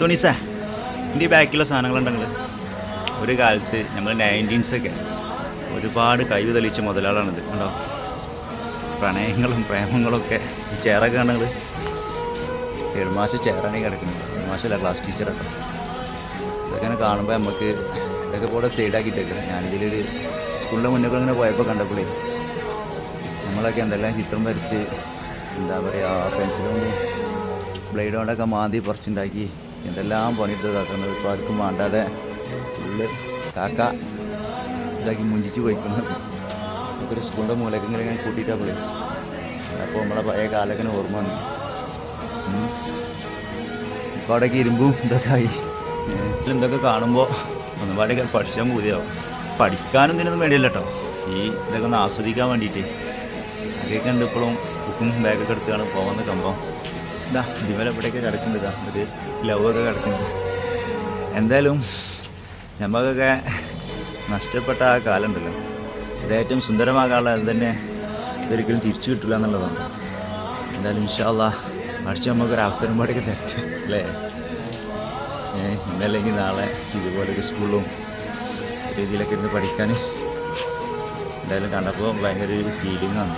തുണിസേ എൻ്റെ ഈ ബാക്കിലുള്ള സാധനങ്ങളുണ്ടെങ്കിൽ ഒരു കാലത്ത് നമ്മൾ 19s ഒരുപാട് കഴിവ് തെളിയിച്ച മുതലാളാണിത് കണ്ടോ. പ്രണയങ്ങളും പ്രേമങ്ങളൊക്കെ ഈ ചെയറൊക്കെ ആണെങ്കിൽ ഹെഡ്മാസ്റ്റർ ചെയറാണ് കിടക്കുന്നത്. ഹെഡ്മാസ്റ്റല്ല, ക്ലാസ് ടീച്ചറൊക്കെ. ഇതൊക്കെ കാണുമ്പോൾ നമുക്ക് ഇതൊക്കെ പോലെ സൈഡാക്കിയിട്ടൊക്കെ ഞാനിതിലൊരു സ്കൂളിൻ്റെ മുന്നേ ഇങ്ങനെ പോയപ്പോൾ കണ്ടപ്പോഴേ നമ്മളൊക്കെ എന്തെല്ലാം ചിത്രം വരച്ച് എന്താ പറയുക പെൻസിലും ബ്ലേഡ് കൊണ്ടൊക്കെ മാന്തി പറിച്ചുണ്ടാക്കി എന്തെല്ലാം പണിയെടുത്തതാക്കുന്നത്. ഇപ്പോൾ ആർക്കും വേണ്ടാതെ ഫുള്ള് കാക്ക ഇതാക്കി മുഞ്ചിച്ച് പോയിക്കുന്നത്. നമുക്കൊരു സ്കൂളിൻ്റെ മൂലക്ക് ഇങ്ങനെ കൂട്ടിയിട്ടാണ് പോയി. അപ്പോൾ നമ്മളെ പഴയ കാലൊക്കെ ഓർമ്മ വന്നു. ഇപ്പോൾ അവിടെയൊക്കെ ഇരുമ്പും ഇതൊക്കെ ആയി. ഇതൊക്കെ കാണുമ്പോൾ ഒന്നുപാടൊക്കെ പഠിച്ചാൽ പൂതിയാവും. പഠിക്കാനും ഇതിനൊന്നും വേണ്ടിയല്ല കേട്ടോ, ഈ ഇതൊക്കെ ഒന്ന് ആസ്വദിക്കാൻ വേണ്ടിയിട്ട്. അതൊക്കെ ഉണ്ട്. ഇപ്പോഴും ബുക്കും ബാഗൊക്കെ എടുത്താണ് പോകുന്ന കമ്പം. ഇതാ ഇതുവരെ എവിടെയൊക്കെ കിടക്കുന്നുണ്ട്. ഇതാ ഒരു ലവൊക്കെ കിടക്കുന്നുണ്ട്. എന്തായാലും നമുക്കൊക്കെ നഷ്ടപ്പെട്ട ആ കാലം ഉണ്ടല്ലോ, ഇത് ഏറ്റവും സുന്ദരമാകാനുള്ള അത് തന്നെ ഇതൊരിക്കലും തിരിച്ചു കിട്ടില്ല എന്നുള്ളതാണ്. എന്തായാലും ഇൻഷാ അല്ലാഹ് പഠിച്ച് നമുക്കൊരു അവസരം പാടൊക്കെ തരട്ടെ അല്ലേ. ഇന്നല്ലെങ്കിൽ നാളെ ഇതുപോലൊക്കെ സ്കൂളിലും രീതിയിലൊക്കെ ഇരുന്ന് പഠിക്കാൻ എന്തായാലും കണ്ടപ്പോൾ ഭയങ്കര ഒരു ഫീലിംഗാണ്.